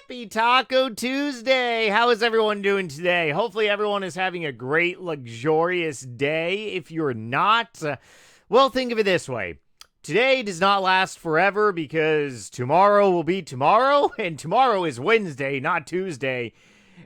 Happy Taco Tuesday! How is everyone doing today? Hopefully everyone is having a great, luxurious day. If you're not, well, think of it this way. Today does not last forever because tomorrow will be tomorrow, and tomorrow is Wednesday, not Tuesday.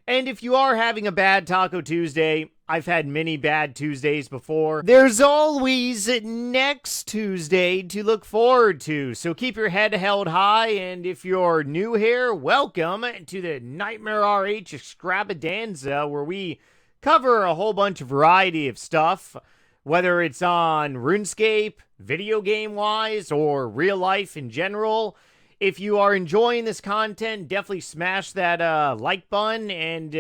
And if you are having a bad Taco Tuesday, I've had many bad Tuesdays before. There's always next Tuesday to look forward to. So keep your head held high. And if you're new here, welcome to the NightmareRH extravaganza, where we cover a whole bunch of variety of stuff, whether it's on RuneScape, video game wise, or real life in general. If you are enjoying this content, definitely smash that like button and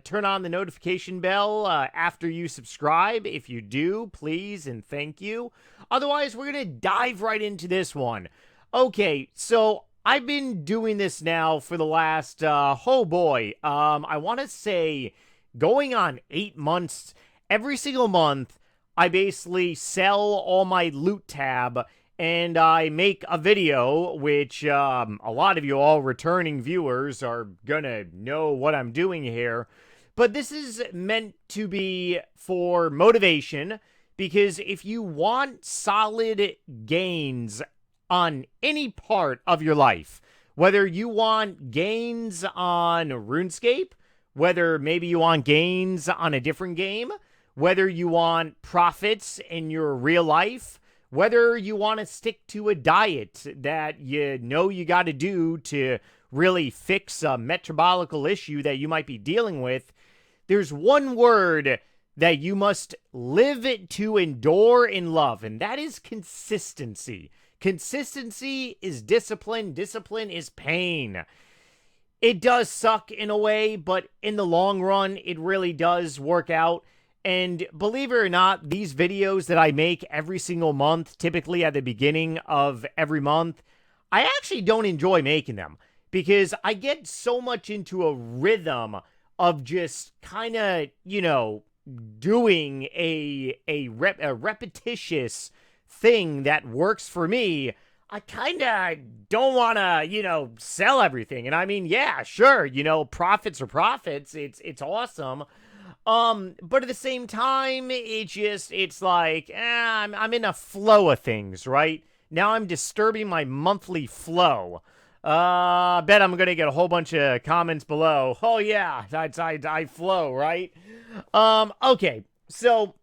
turn on the notification bell after you subscribe. If you do, please and thank you. Otherwise, we're going to dive right into this one. Okay, so I've been doing this now for the last, I want to say going on 8 months. Every single month, I basically sell all my loot tab and I make a video, which a lot of you all returning viewers are gonna know what I'm doing here. But this is meant to be for motivation, because if you want solid gains on any part of your life, whether you want gains on RuneScape, whether maybe you want gains on a different game, whether you want profits in your real life, whether you want to stick to a diet that you know you got to do to really fix a metabolical issue that you might be dealing with, there's one word that you must live to endure and love, and that is consistency. Consistency is discipline. Discipline is pain. It does suck in a way, but in the long run, it really does work out. And believe it or not, these videos that I make every single month, typically at the beginning of every month, I actually don't enjoy making them because I get so much into a rhythm of just kind of, doing a repetitious thing that works for me. I kind of don't want to, sell everything. And I mean, yeah, sure, profits are profits. It's awesome. But at the same time, it's like, I'm in a flow of things, right? Now I'm disturbing my monthly flow. I bet I'm gonna get a whole bunch of comments below. Oh yeah, I flow, right? Okay, so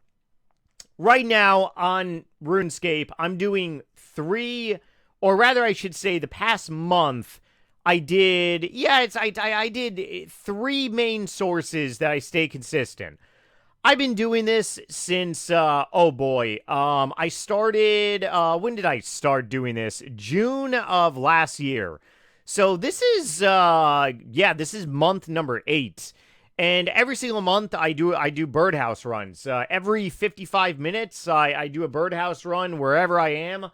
right now on RuneScape, I'm doing 3, or rather I should say the past month, I did 3 main sources that I stay consistent. I've been doing this since, I started, when did I start doing this? June of last year. So this is, this is month number 8. And every single month I do Birdhouse runs. Every 55 minutes, I do a Birdhouse run wherever I am.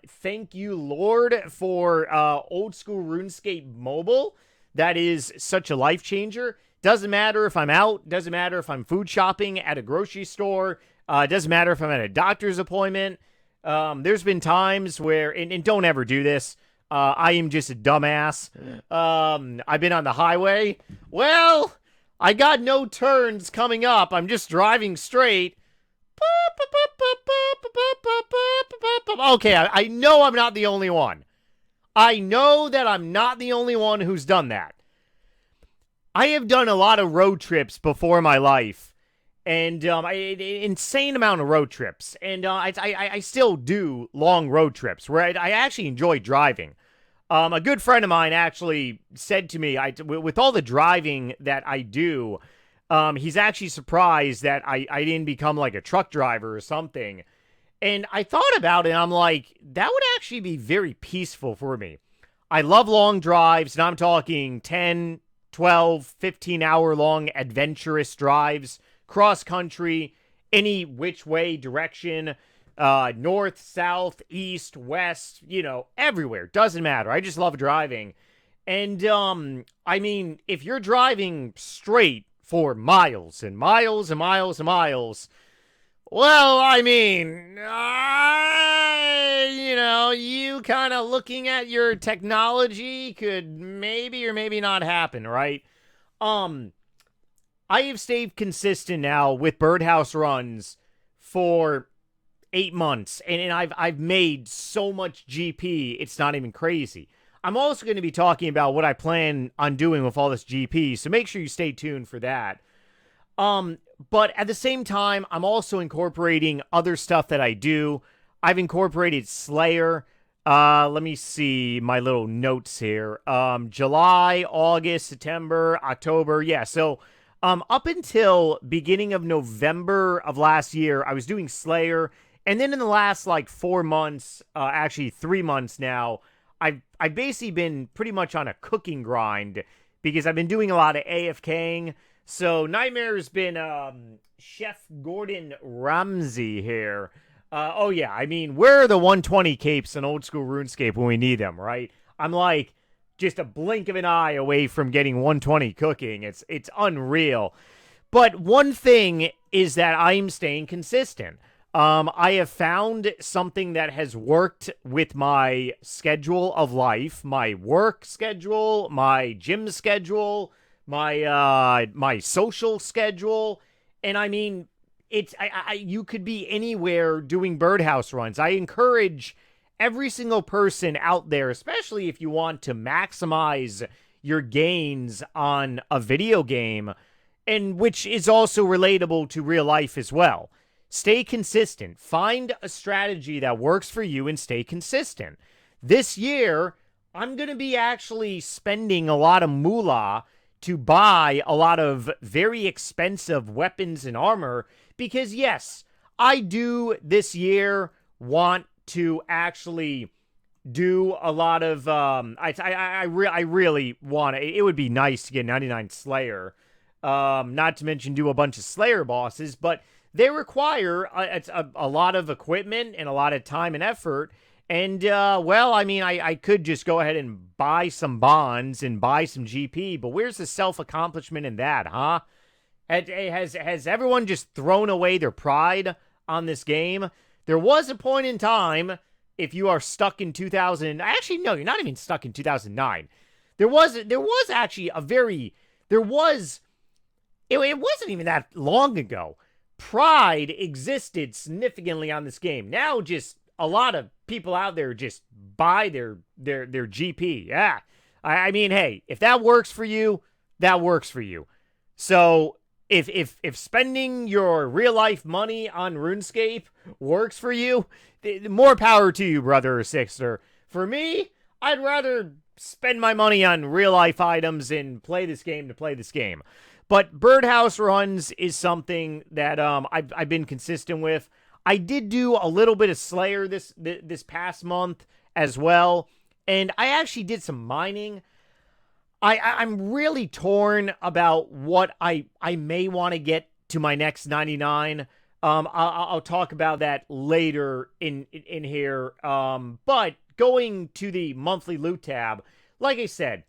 Thank you, Lord, for old school RuneScape mobile. That is such a life changer. Doesn't matter if I'm out. Doesn't matter if I'm food shopping at a grocery store. Doesn't matter if I'm at a doctor's appointment. There's been times where, and don't ever do this. I am just a dumbass. I've been on the highway. Well, I got no turns coming up. I'm just driving straight. Okay, I know I'm not the only one. I know that I'm not the only one who's done that. I have done a lot of road trips before in my life, and insane amount of road trips, and I still do long road trips where I actually enjoy driving. A good friend of mine actually said to me, with all the driving that I do, he's actually surprised that I didn't become like a truck driver or something. And I thought about it, and I'm like, that would actually be very peaceful for me. I love long drives, and I'm talking 10, 12, 15-hour long adventurous drives, cross-country, any which way direction, north, south, east, west, everywhere. Doesn't matter. I just love driving. And, if you're driving straight for miles and miles and miles and miles, Well, I mean, you kind of looking at your technology could maybe or maybe not happen, right? Um, I have stayed consistent now with Birdhouse runs for 8 months, and I've made so much GP, it's not even crazy. I'm also going to be talking about what I plan on doing with all this GP, so make sure you stay tuned for that. But at the same time, I'm also incorporating other stuff that I do. I've incorporated Slayer. Let me see my little notes here. July, August, September, October. Yeah, so up until beginning of November of last year, I was doing Slayer, and then in the last like 4 months, actually 3 months now, I've basically been pretty much on a cooking grind because I've been doing a lot of AFKing. So Nightmare's been Chef Gordon Ramsay here. Oh yeah, I mean, where are the 120 capes in old school RuneScape when we need them, right? I'm like just a blink of an eye away from getting 120 cooking. It's unreal. But one thing is that I'm staying consistent. I have found something that has worked with my schedule of life, my work schedule, my gym schedule, my social schedule, and I mean, you could be anywhere doing Birdhouse runs. I encourage every single person out there, especially if you want to maximize your gains on a video game, and which is also relatable to real life as well. Stay consistent. Find a strategy that works for you and stay consistent. This year, I'm going to be actually spending a lot of moolah to buy a lot of very expensive weapons and armor because, yes, I do this year want to actually do a lot of I really want it. It would be nice to get 99 Slayer, not to mention do a bunch of Slayer bosses, but they require a lot of equipment and a lot of time and effort. And, well, I mean, I could just go ahead and buy some bonds and buy some GP, but where's the self-accomplishment in that, huh? Has everyone just thrown away their pride on this game? There was a point in time, if you are stuck in 2000, actually, no, you're not even stuck in 2009. There was actually it wasn't even that long ago. Pride existed significantly on this game. Now, just a lot of people out there just buy their GP. Yeah. I mean, hey, if that works for you, that works for you. So if spending your real life money on RuneScape works for you, more power to you, brother or sister. For me, I'd rather spend my money on real life items and play this game to play this game. But Birdhouse runs is something that I've been consistent with. I did do a little bit of Slayer this past month as well, and I actually did some mining. I'm really torn about what I may want to get to my next 99. I'll talk about that later in here. But going to the monthly loot tab, like I said,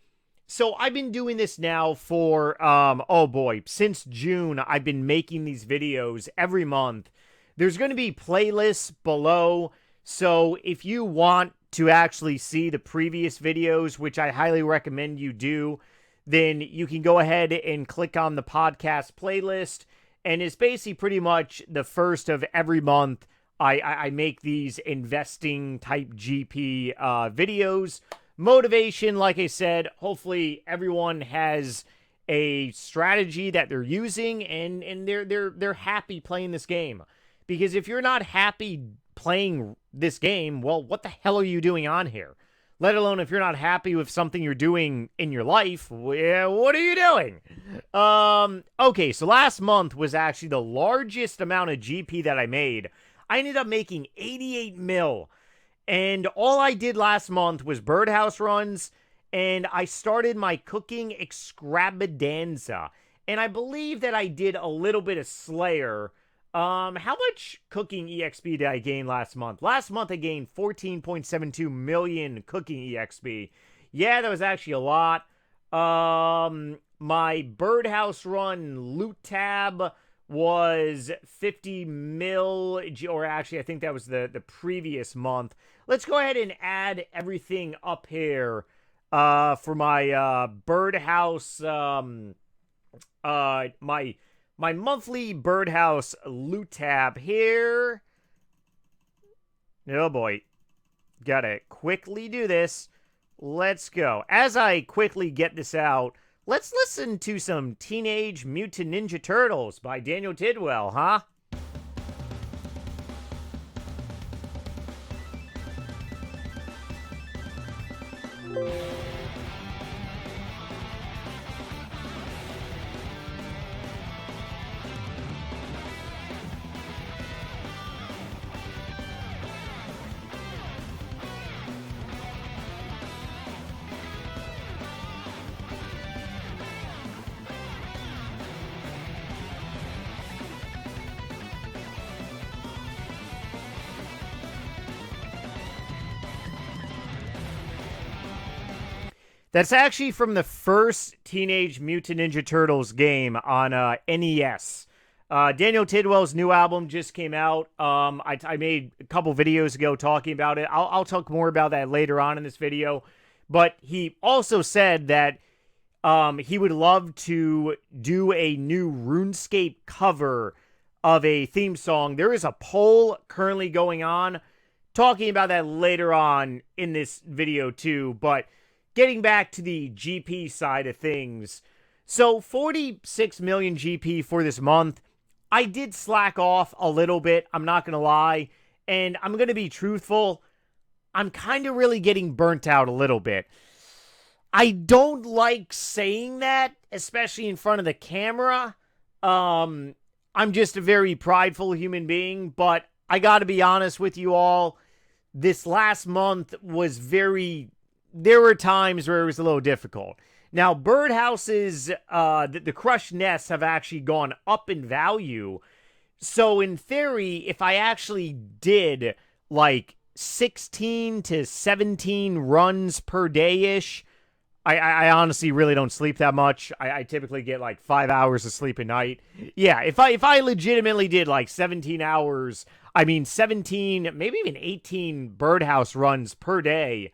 so I've been doing this now for oh boy, since June. I've been making these videos every month. There's going to be playlists below, so if you want to actually see the previous videos, which I highly recommend you do, then you can go ahead and click on the podcast playlist, and it's basically pretty much the first of every month I make these investing type GP videos. Motivation, like I said, hopefully everyone has a strategy that they're using and they're happy playing this game. Because if you're not happy playing this game, well, what the hell are you doing on here? Let alone if you're not happy with something you're doing in your life, well, what are you doing? Okay, so last month was actually the largest amount of GP that I made. I ended up making 88 mil. And all I did last month was Birdhouse runs, and I started my cooking extravaganza. And I believe that I did a little bit of Slayer. How much cooking EXP did I gain last month? Last month I gained 14.72 million cooking EXP. Yeah, that was actually a lot. My Birdhouse run loot tab was 50 mil, or actually I think that was the previous month. Let's go ahead and add everything up here for my Birdhouse, my monthly Birdhouse loot tab here. Oh boy, gotta quickly do this. Let's go. As I quickly get this out, let's listen to some Teenage Mutant Ninja Turtles by Daniel Tidwell, huh? That's actually from the first Teenage Mutant Ninja Turtles game on NES. Daniel Tidwell's new album just came out. I made a couple videos ago talking about it. I'll talk more about that later on in this video. But he also said that he would love to do a new RuneScape cover of a theme song. There is a poll currently going on. Talking about that later on in this video too, but getting back to the GP side of things. So 46 million GP for this month. I did slack off a little bit, I'm not going to lie. And I'm going to be truthful. I'm kind of really getting burnt out a little bit. I don't like saying that, especially in front of the camera. I'm just a very prideful human being, but I got to be honest with you all. This last month was there were times where it was a little difficult. Now, Birdhouse's, the crushed nests have actually gone up in value. So, in theory, if I actually did, like, 16 to 17 runs per day-ish, I honestly really don't sleep that much. I typically get, like, 5 hours of sleep a night. Yeah, if I legitimately did, like, 17 hours, 17, maybe even 18 Birdhouse runs per day,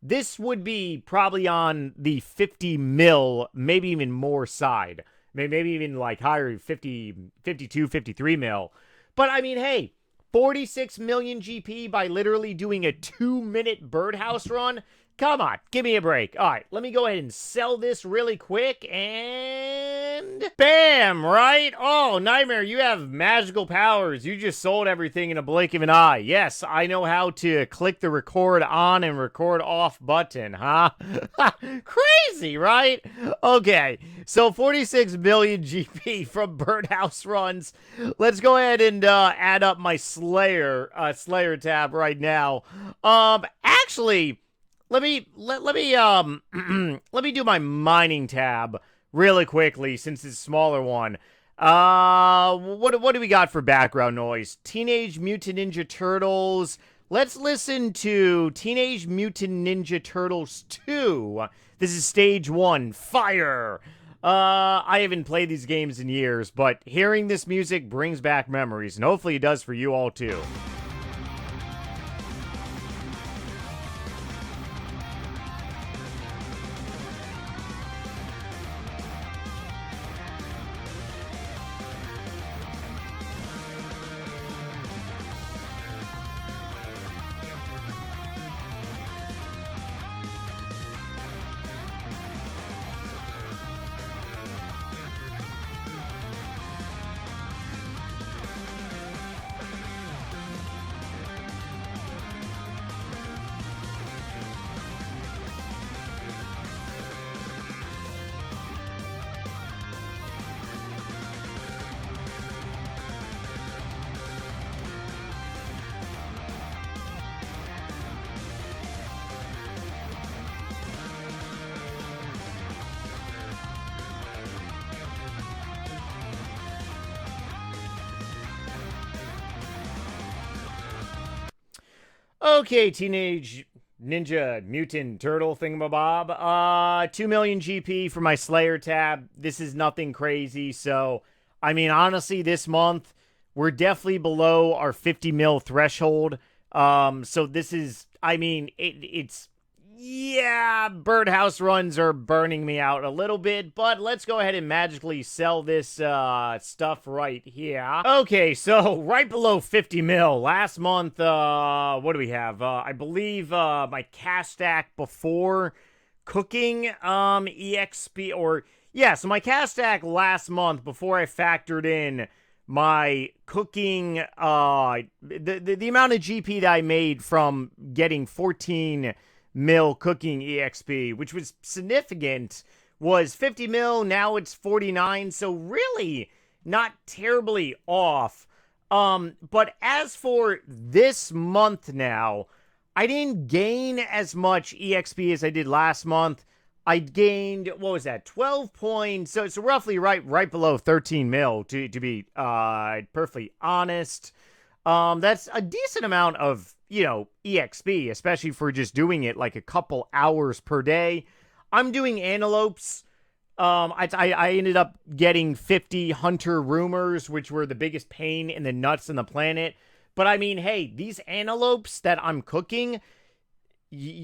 this would be probably on the 50 mil, maybe even more side. Maybe even like higher, 50, 52, 53 mil. But hey, 46 million GP by literally doing a 2-minute Birdhouse run? Come on, give me a break. All right, let me go ahead and sell this really quick and bam, right? Oh, Nightmare, you have magical powers. You just sold everything in a blink of an eye. Yes, I know how to click the record on and record off button, huh? Crazy, right? Okay, so 46 million GP from Birdhouse runs. Let's go ahead and add up my Slayer tab right now. Actually, let me do my mining tab really quickly since it's a smaller one. What do we got for background noise? Teenage Mutant Ninja Turtles. Let's listen to Teenage Mutant Ninja Turtles 2. This is stage 1, Fire. I haven't played these games in years, but hearing this music brings back memories, and hopefully it does for you all too. Okay, Teenage Ninja Mutant Turtle thingamabob. 2 million GP for my Slayer tab. This is nothing crazy, so I mean, honestly, this month we're definitely below our 50 mil threshold. So this is, I mean, it's yeah, Birdhouse runs are burning me out a little bit, but let's go ahead and magically sell this stuff right here. Okay, so right below 50 mil. Last month, what do we have? I believe my cash stack before cooking EXP, or yeah, so my cash stack last month before I factored in my cooking, the amount of GP that I made from getting 14 mil cooking EXP, which was significant, was 50 mil. Now it's 49, so really not terribly off. But as for this month now, I didn't gain as much EXP as I did last month. I gained, what was that, 12 points, so it's roughly right below 13 mil, to be perfectly honest. That's a decent amount of, EXP, especially for just doing it like a couple hours per day. I'm doing antelopes. I ended up getting 50 hunter rumors, which were the biggest pain in the nuts on the planet. But I mean, hey, these antelopes that I'm cooking,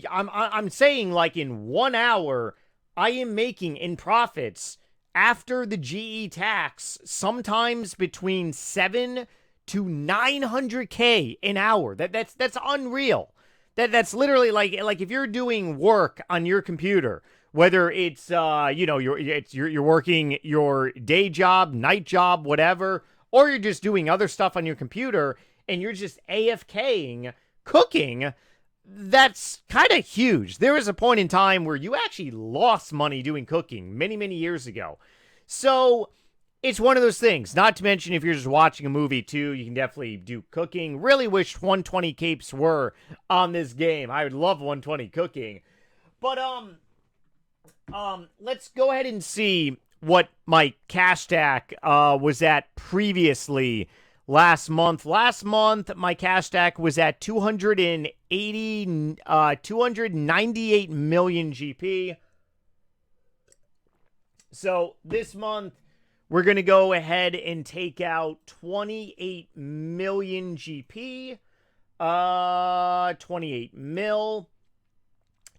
I'm saying like in 1 hour, I am making in profits after the GE tax, sometimes between 7 to 900K an hour. That's unreal. That's literally like if you're doing work on your computer, whether it's you're working your day job, night job, whatever, or you're just doing other stuff on your computer and you're just AFKing cooking. That's kind of huge. There was a point in time where you actually lost money doing cooking many years ago. So it's one of those things. Not to mention, if you're just watching a movie too, you can definitely do cooking. Really wish 120 capes were on this game. I would love 120 cooking. But let's go ahead and see what my cash stack was at previously last month. Last month, my cash stack was at 298 million GP. So this month, we're going to go ahead and take out 28 million GP. 28 mil.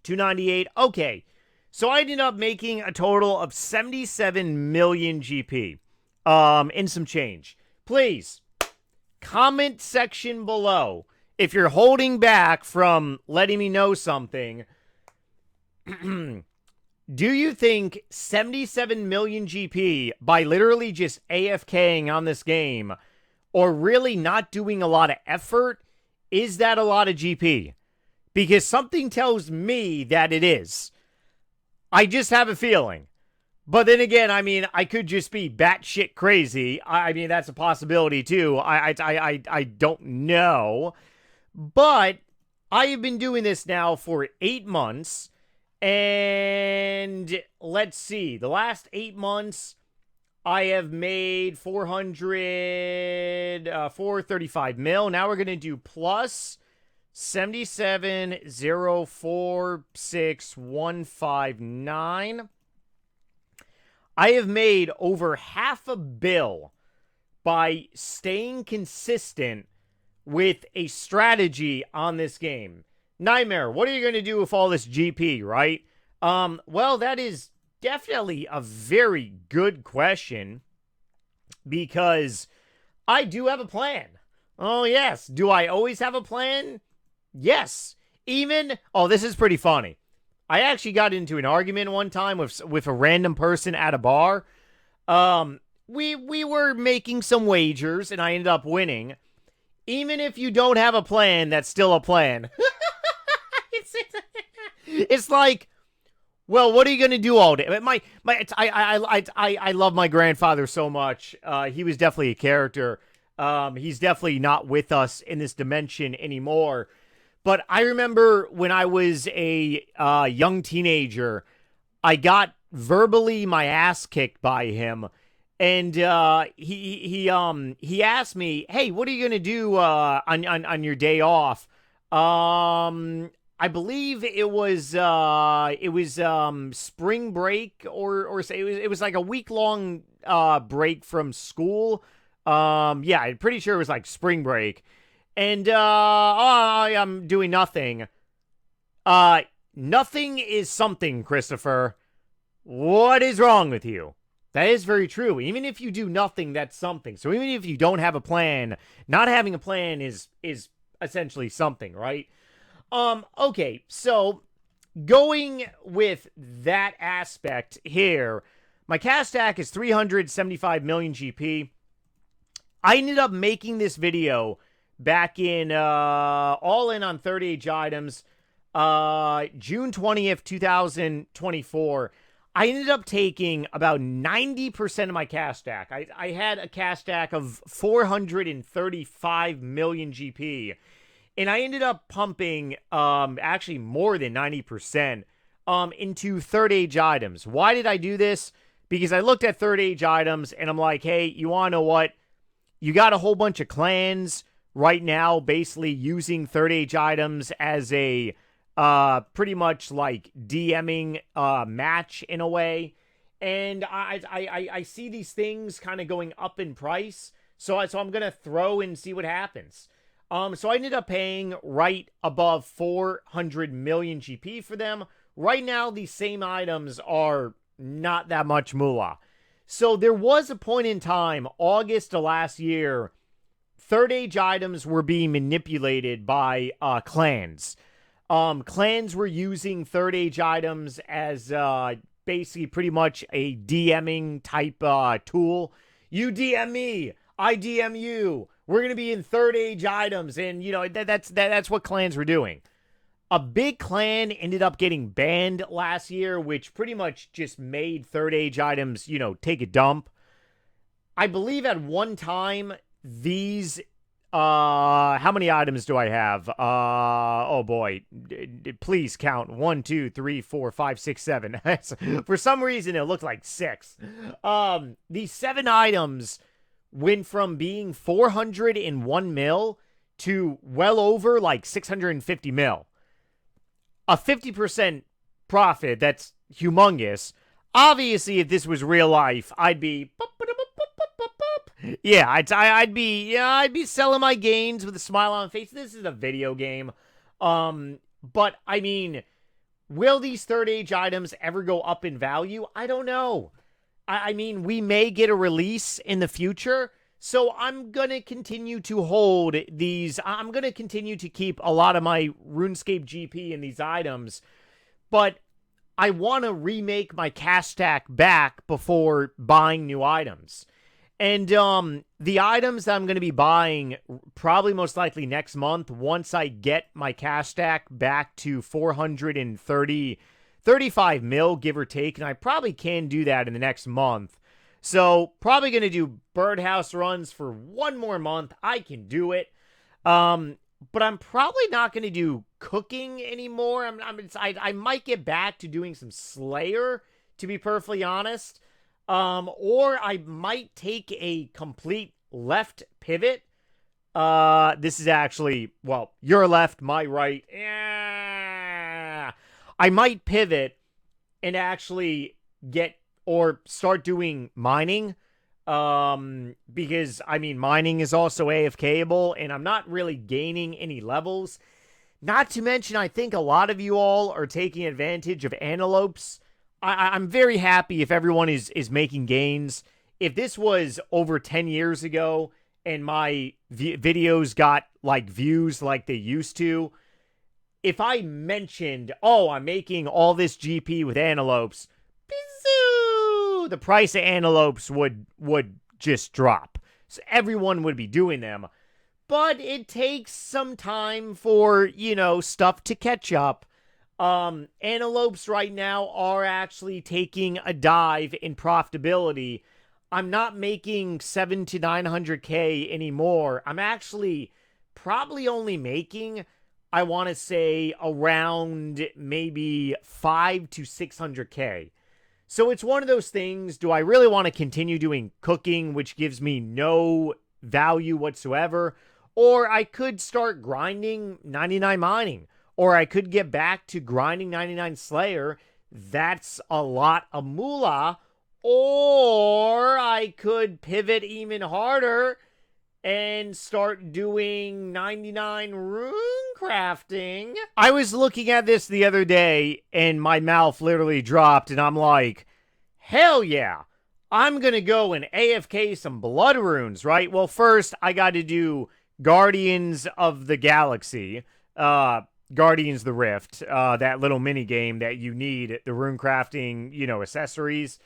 298. Okay. So I ended up making a total of 77 million GP. In some change. Please, comment section below if you're holding back from letting me know something. Do you think 77 million GP by literally just AFKing on this game, or really not doing a lot of effort, is that a lot of GP? Because something tells me that it is. I just have a feeling. But then again, I mean, I could just be batshit crazy. I mean, that's a possibility too. I don't know. But I have been doing this now for 8 months. And let's see. The last 8 months, I have made 435 mil. Now we're going to do plus 77,046,159. I have made over $500 million by staying consistent with a strategy on this game. Nightmare, what are you going to do with all this GP, right? Well, that is definitely a very good question, because I do have a plan. Oh, yes. Do I always have a plan? Yes. This is pretty funny. I actually got into an argument one time with a random person at a bar. We were making some wagers, and I ended up winning. Even if you don't have a plan, that's still a plan. It's like, well, what are you going to do all day? I love my grandfather so much. He was definitely a character. He's definitely not with us in this dimension anymore. But I remember when I was a young teenager, I got verbally my ass kicked by him. And he asked me, "Hey, what are you going to do on your day off?" I believe it was spring break or say it was like a week long break from school. Yeah, I'm pretty sure it was like spring break. And I'm doing nothing. Nothing is something, Christopher. What is wrong with you? That is very true. Even if you do nothing, that's something. So even if you don't have a plan, not having a plan is essentially something, right? Okay, so going with that aspect here, my cash stack is 375 million GP. I ended up making this video back in all in on 30H items, June 20th, 2024. I ended up taking about 90% of my cash stack. I had a cash stack of 435 million GP. And I ended up pumping actually more than 90% into third age items. Why did I do this? Because I looked at third age items and I'm like, hey, you want to know what? You got a whole bunch of clans right now basically using third age items as a pretty much like DMing match in a way. And I see these things kind of going up in price. So I'm going to throw and see what happens. So I ended up paying right above 400 million GP for them. Right now, these same items are not that much moolah. So there was a point in time, August of last year, third age items were being manipulated by clans. Clans were using third age items as basically pretty much a DMing type tool. You DM me, I DM you. We're going to be in third age items. And, you know, that's what clans were doing. A big clan ended up getting banned last year, which pretty much just made third age items, you know, take a dump. I believe at one time, these, how many items do I have? Oh boy, please count. 1, 2, 3, 4, 5, 6, 7. For some reason, it looked like 6. These 7 items went from being 401 mil to well over like 650 mil. A 50% profit, that's humongous. Obviously, if this was real life, I'd be yeah, I'd be selling my gains with a smile on my face. This is a video game. But I mean, will these third age items ever go up in value? I don't know. I mean, we may get a release in the future, so I'm going to continue to hold these. I'm going to continue to keep a lot of my RuneScape GP in these items, but I want to remake my cash stack back before buying new items. And the items that I'm going to be buying probably most likely next month, once I get my cash stack back to 35 mil, give or take, and I probably can do that in the next month. So probably going to do Birdhouse runs for one more month. I can do it. But I'm probably not going to do cooking anymore. I might get back to doing some Slayer, to be perfectly honest. Or I might take a complete left pivot. This is actually, well, your left, my right. Yeah. I might pivot and actually get or start doing mining. Because, I mean, mining is also AFKable, and I'm not really gaining any levels. Not to mention, I think a lot of you all are taking advantage of antelopes. I'm very happy if everyone is making gains. If this was over 10 years ago and my videos got like views like they used to, if I mentioned, oh, I'm making all this GP with antelopes, the price of antelopes would just drop. So everyone would be doing them. But it takes some time for, you know, stuff to catch up. Antelopes right now are actually taking a dive in profitability. I'm not making 700 to 900K anymore. I'm actually probably only making, I want to say, around maybe 500 to 600K. So it's one of those things, do I really want to continue doing cooking, which gives me no value whatsoever? Or I could start grinding 99 mining. or I could get back to grinding 99 Slayer. That's a lot of moolah. Or I could pivot even harder and start doing 99 rune crafting. I was looking at this the other day and my mouth literally dropped and I'm like, hell yeah, I'm going to go and AFK some blood runes, right? Well, first I got to do Guardians of the Galaxy, Guardians of the Rift, that little mini game that you need, the rune crafting, accessories.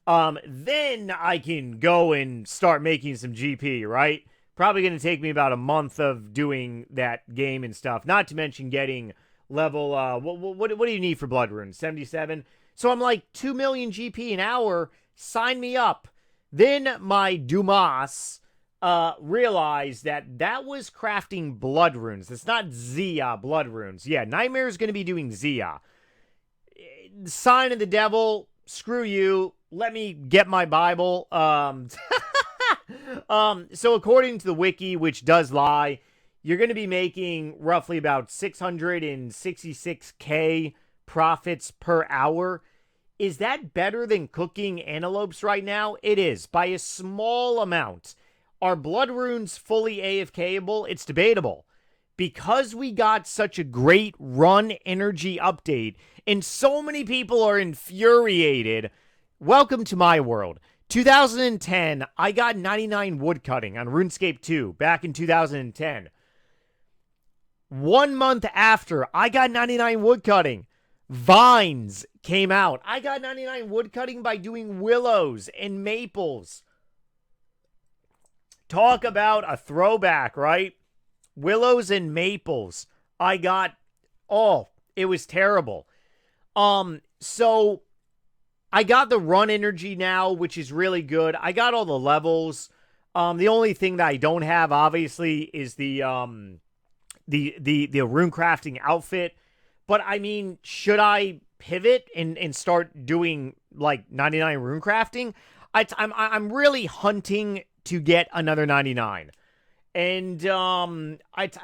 Then I can go and start making some GP, right? Probably going to take me about a month of doing that game and stuff. Not to mention getting level, what do you need for blood runes? 77? So I'm like 2 million GP an hour. Sign me up. Then my Dumas realized that was crafting blood runes. It's not Zia blood runes. Yeah, Nightmare is going to be doing Zia. Sign of the devil. Screw you. Let me get my Bible. So according to the wiki, which does lie, you're going to be making roughly about 666K profits per hour. Is that better than cooking antelopes right now? It is, by a small amount. Are blood runes fully AFKable? It's debatable. Because we got such a great run energy update, and so many people are infuriated. Welcome to my world. 2010, I got 99 woodcutting on RuneScape 2 back in 2010. 1 month after I got 99 woodcutting, vines came out. I got 99 woodcutting by doing willows and maples. Talk about a throwback, right? Willows and maples. I got, it was terrible. So I got the run energy now, which is really good. I got all the levels. The only thing that I don't have, obviously, is the rune crafting outfit. But I mean, should I pivot and start doing like 99 rune crafting? I'm really hunting to get another 99. And I'm at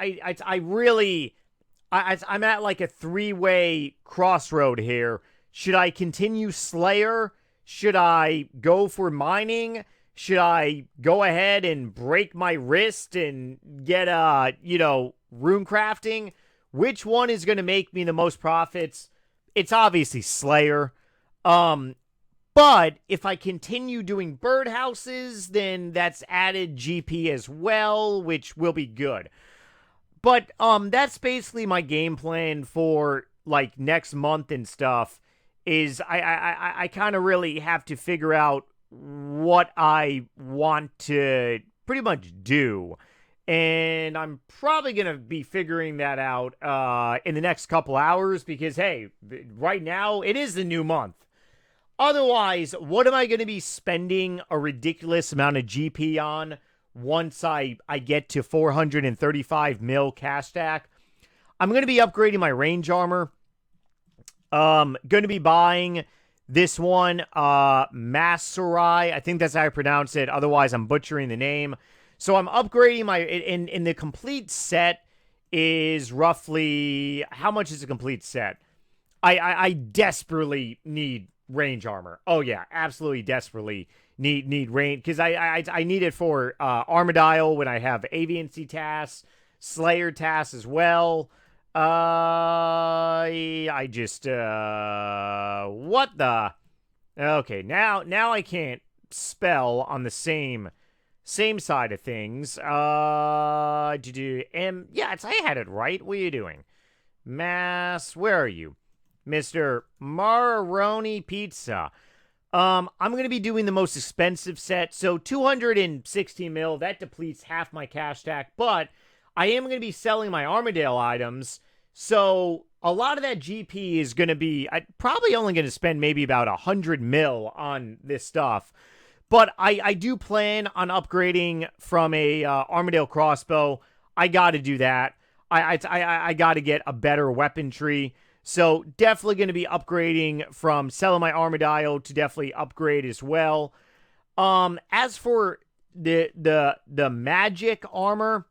like a three-way crossroad here. Should I continue Slayer? Should I go for mining? Should I go ahead and break my wrist and get rune crafting? Which one is going to make me the most profits? It's obviously Slayer. But if I continue doing birdhouses, then that's added GP as well, which will be good. But that's basically my game plan for like next month and stuff. Is I kind of really have to figure out what I want to pretty much do. And I'm probably going to be figuring that out in the next couple hours because, hey, right now it is the new month. Otherwise, what am I going to be spending a ridiculous amount of GP on once I get to 435 mil cash stack? I'm going to be upgrading my range armor. Going to be buying this one, Masarai. I think that's how I pronounce it. Otherwise, I'm butchering the name. So I'm upgrading my... In the complete set is roughly... How much is a complete set? I desperately need range armor. Oh yeah, absolutely desperately need range because I need it for Armadile when I have Aviancy tasks, Slayer tasks as well. I just what the? Okay, now I can't spell on the same side of things. Yeah, I had it right. What are you doing? Where are you? Mr. Marroni Pizza. I'm going to be doing the most expensive set. So 260 mil, that depletes half my cash stack. But I am going to be selling my Armadale items. So a lot of that GP is going to be... I'm probably only going to spend maybe about 100 mil on this stuff. But I do plan on upgrading from a Armadale crossbow. I got to do that. I got to get a better weapon tree. So definitely going to be upgrading from selling my Armadillo to definitely upgrade as well. As for the magic armor,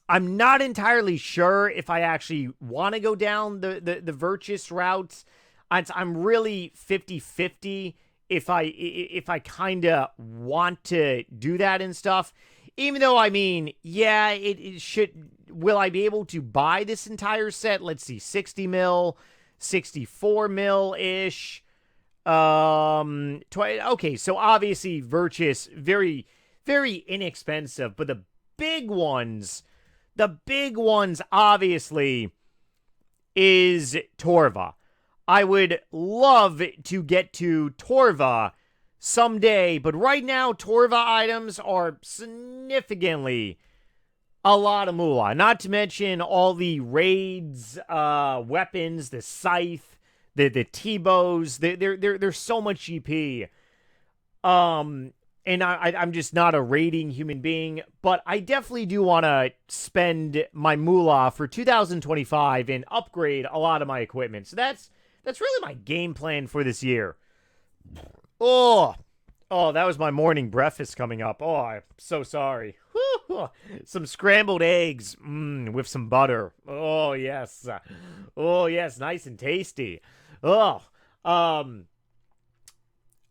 I'm not entirely sure if I actually want to go down the Virtus route. I'm really 50-50 if I kind of want to do that and stuff. Even though, I mean, yeah, it should... Will I be able to buy this entire set? Let's see, 60 mil, 64 mil-ish. Okay, so obviously Virtus, very, very inexpensive, but the big ones obviously is Torva. I would love to get to Torva someday, but right now Torva items are significantly a lot of moolah. Not to mention all the raids, weapons, the scythe, the T-bows. They're so much GP. And I'm just not a raiding human being, but I definitely do want to spend my moolah for 2025 and upgrade a lot of my equipment. So that's really my game plan for this year. Oh, that was my morning breakfast coming up. Oh, I'm so sorry. Some scrambled eggs with some butter. Oh, yes. Oh, yes, nice and tasty. Oh,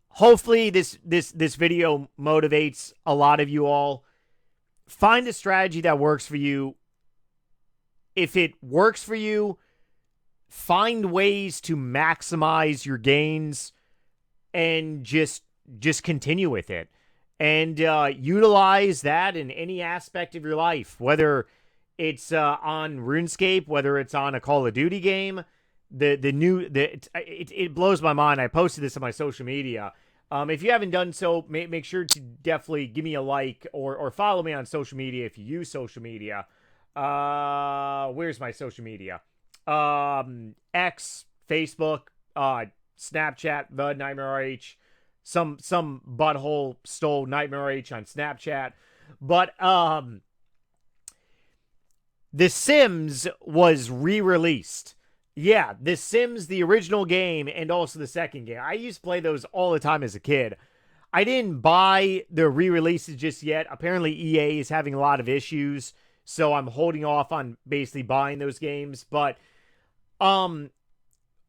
hopefully this video motivates a lot of you all. Find a strategy that works for you. If it works for you, find ways to maximize your gains and just continue with it. And utilize that in any aspect of your life, whether it's on RuneScape, whether it's on a Call of Duty game. It blows my mind. I posted this on my social media. If you haven't done so, make sure to definitely give me a like or follow me on social media if you use social media. Where's my social media? X, Facebook, Snapchat, the NightmareRH. Some butthole stole NightmareRH on Snapchat. But The Sims was re-released. Yeah, The Sims, the original game, and also the second game. I used to play those all the time as a kid. I didn't buy the re-releases just yet. Apparently EA is having a lot of issues, so I'm holding off on basically buying those games. But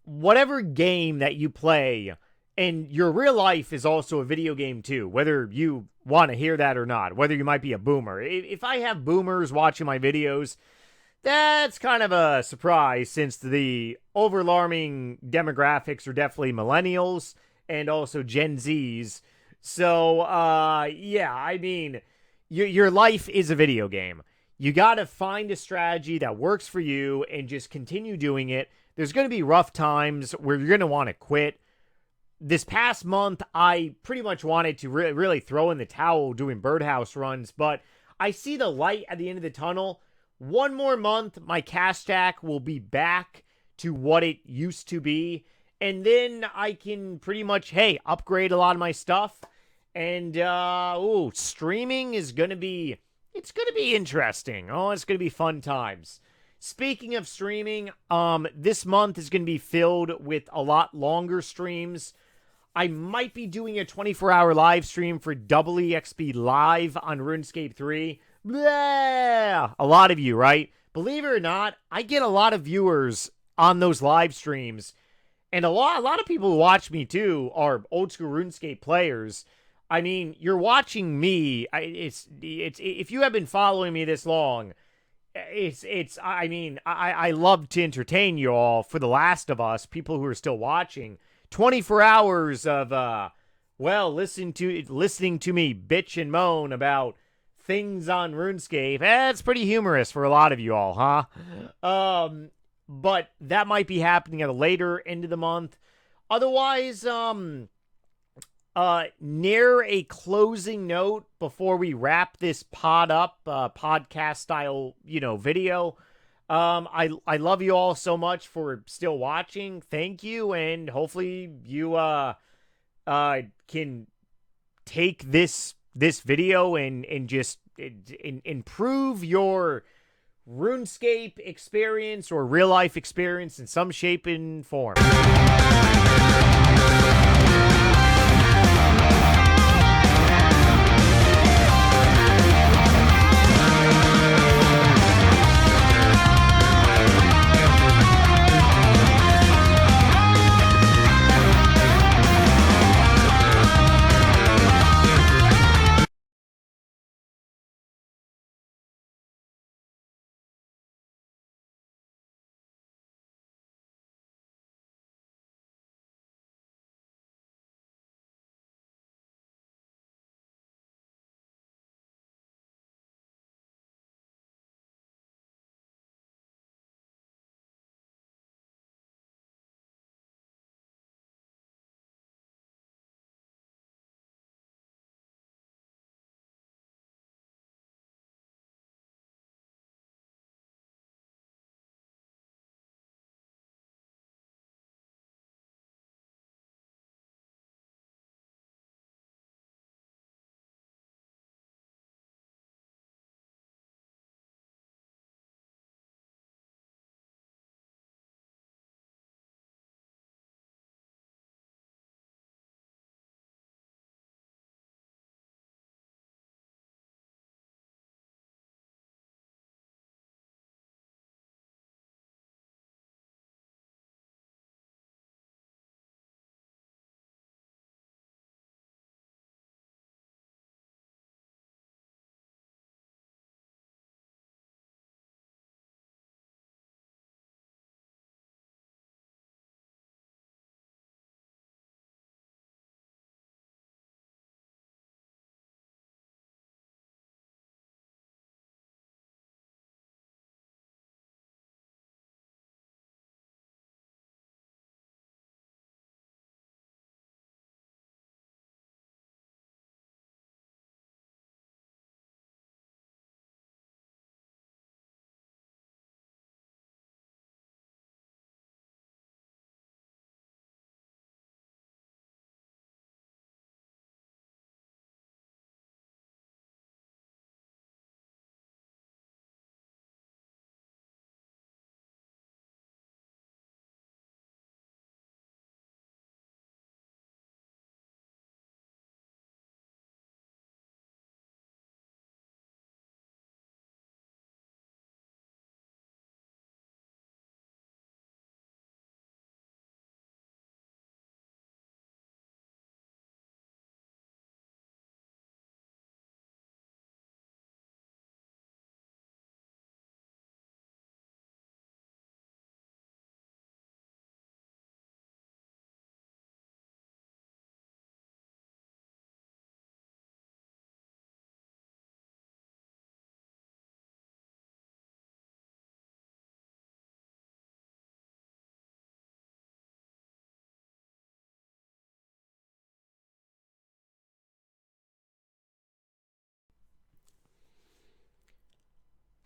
whatever game that you play, and your real life is also a video game too, whether you want to hear that or not, whether you might be a boomer. If I have boomers watching my videos, that's kind of a surprise, since the overwhelming demographics are definitely millennials and also Gen Zs. So, yeah, I mean, your life is a video game. You got to find a strategy that works for you and just continue doing it. There's going to be rough times where you're going to want to quit. This past month, I pretty much wanted to really throw in the towel doing Birdhouse runs, but I see the light at the end of the tunnel. One more month, my cash stack will be back to what it used to be, and then I can pretty much, upgrade a lot of my stuff. And, streaming is going to be, it's going to be interesting. Oh, it's going to be fun times. Speaking of streaming, this month is going to be filled with a lot longer streams. I might be doing a 24-hour live stream for EXP Live on RuneScape 3. Blah! A lot of you, right? Believe it or not, I get a lot of viewers on those live streams. And a lot of people who watch me too are old school RuneScape players. I mean, you're watching me. It's if you have been following me this long, I love to entertain you all for The Last of Us, people who are still watching. 24 hours of listening to me bitch and moan about things on RuneScape. It's pretty humorous for a lot of you all, huh? But that might be happening at a later end of the month. Otherwise, near a closing note before we wrap this pod up, podcast style, video. I love you all so much for still watching. Thank you, and hopefully you can take this video and just improve your RuneScape experience or real life experience in some shape and form.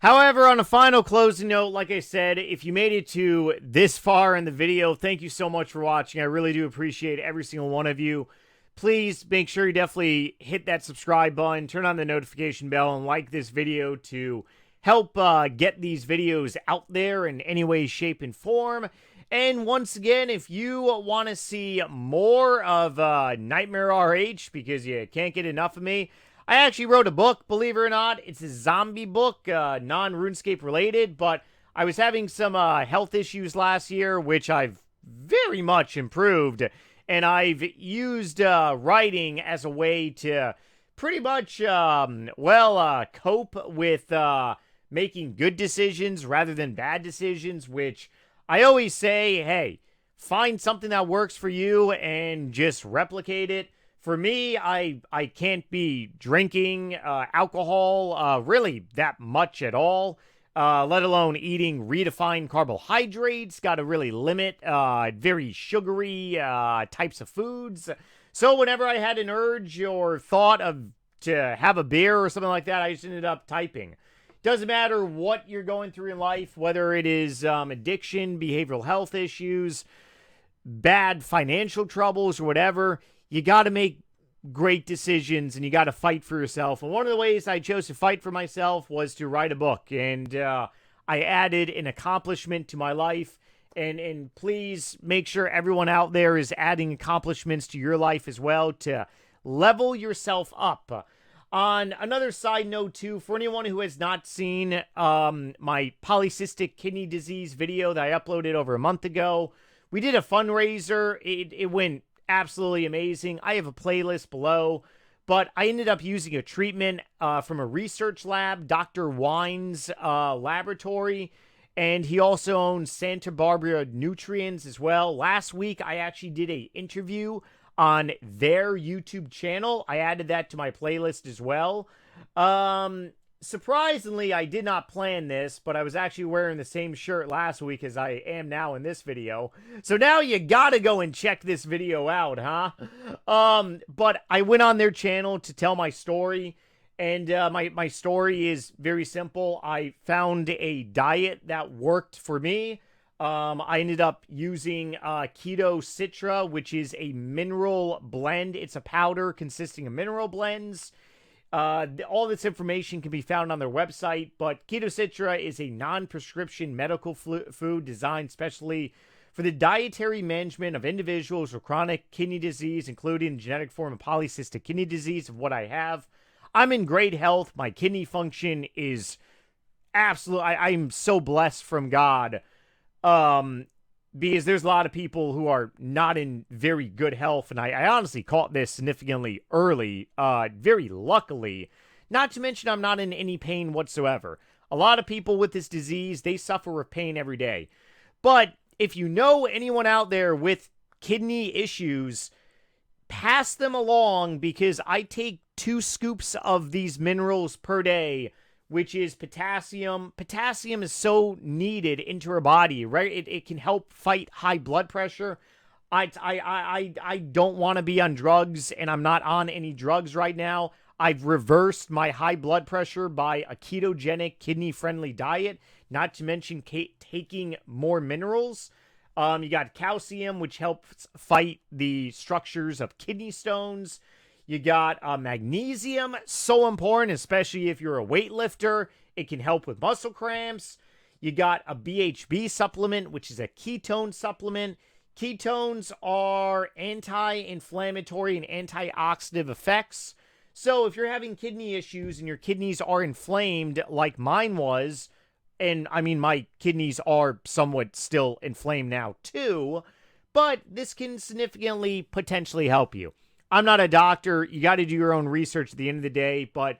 However, on a final closing note, like I said, if you made it to this far in the video, thank you so much for watching. I really do appreciate every single one of you. Please make sure you definitely hit that subscribe button, turn on the notification bell, and like this video to help get these videos out there in any way, shape, and form. And once again, if you want to see more of NightmareRH, because you can't get enough of me, I actually wrote a book, believe it or not. It's a zombie book, non-RuneScape related, but I was having some health issues last year, which I've very much improved, and I've used writing as a way to pretty much, cope with making good decisions rather than bad decisions, which I always say, hey, find something that works for you and just replicate it. For me, I can't be drinking alcohol really that much at all, let alone eating redefined carbohydrates. Got to really limit very sugary types of foods. So whenever I had an urge or thought of to have a beer or something like that, I just ended up typing. Doesn't matter what you're going through in life, whether it is addiction, behavioral health issues, bad financial troubles, or whatever. You got to make great decisions and you got to fight for yourself. And one of the ways I chose to fight for myself was to write a book. And I added an accomplishment to my life. And please make sure everyone out there is adding accomplishments to your life as well to level yourself up. On another side note, too, for anyone who has not seen my polycystic kidney disease video that I uploaded over a month ago, we did a fundraiser. It went absolutely amazing. I have a playlist below, but I ended up using a treatment from a research lab, Dr. Wine's laboratory, and he also owns Santa Barbara Nutrients as well. Last week, I actually did an interview on their YouTube channel. I added that to my playlist as well. Surprisingly, I did not plan this, but I was actually wearing the same shirt last week as I am now in this video. So now you gotta go and check this video out, huh? But I went on their channel to tell my story, and my story is very simple. I found a diet that worked for me. I ended up using Keto Citra, which is a mineral blend. It's a powder consisting of mineral blends. All this information can be found on their website, but Keto Citra is a non-prescription medical food designed specially for the dietary management of individuals with chronic kidney disease, including genetic form of polycystic kidney disease, of what I have. I'm in great health. My kidney function is absolute. I'm so blessed from God. Because there's a lot of people who are not in very good health, and I honestly caught this significantly early, very luckily. Not to mention I'm not in any pain whatsoever. A lot of people with this disease, they suffer with pain every day. But if you know anyone out there with kidney issues, pass them along, because I take 2 scoops of these minerals per day, which is potassium. Potassium is so needed into our body, right? It can help fight high blood pressure. I don't want to be on drugs, and I'm not on any drugs right now. I've reversed my high blood pressure by a ketogenic, kidney-friendly diet, not to mention taking more minerals. You got calcium, which helps fight the structures of kidney stones. You got magnesium, so important, especially if you're a weightlifter. It can help with muscle cramps. You got a BHB supplement, which is a ketone supplement. Ketones are anti-inflammatory and antioxidant effects. So if you're having kidney issues and your kidneys are inflamed like mine was, and I mean, my kidneys are somewhat still inflamed now too, but this can significantly potentially help you. I'm not a doctor. You got to do your own research at the end of the day, but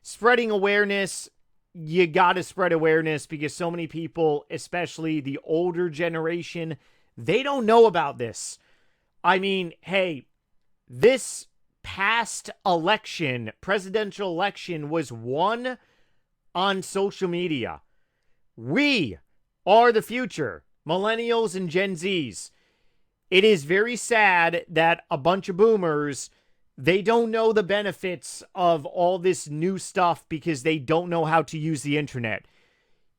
spreading awareness, you got to spread awareness, because so many people, especially the older generation, they don't know about this. I mean, hey, this past election, presidential election, was won on social media. We are the future, millennials and Gen Zs. It is very sad that a bunch of boomers, they don't know the benefits of all this new stuff because they don't know how to use the internet.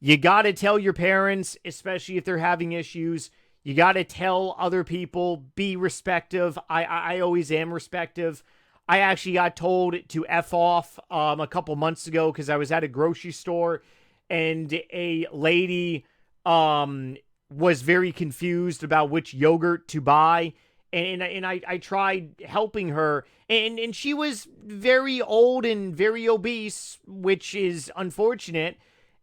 You got to tell your parents, especially if they're having issues. You got to tell other people, be respective. I always am respective. I actually got told to F off a couple months ago because I was at a grocery store and a lady was very confused about which yogurt to buy. And I tried helping her, and she was very old and very obese, which is unfortunate.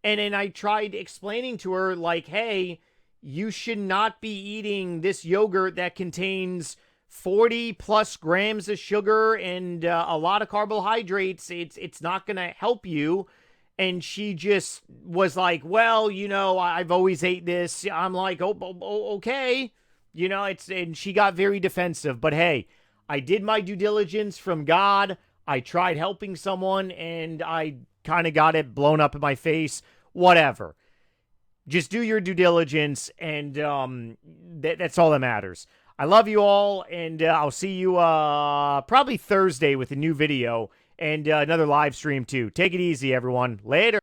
And I tried explaining to her, like, hey, you should not be eating this yogurt that contains 40 plus grams of sugar and a lot of carbohydrates. It's not going to help you. And she just was like, well, I've always ate this. I'm like, okay. And she got very defensive. But hey, I did my due diligence from God. I tried helping someone and I kind of got it blown up in my face. Whatever. Just do your due diligence, and that's all that matters. I love you all, and I'll see you probably Thursday with a new video and another live stream too. Take it easy, everyone. Later.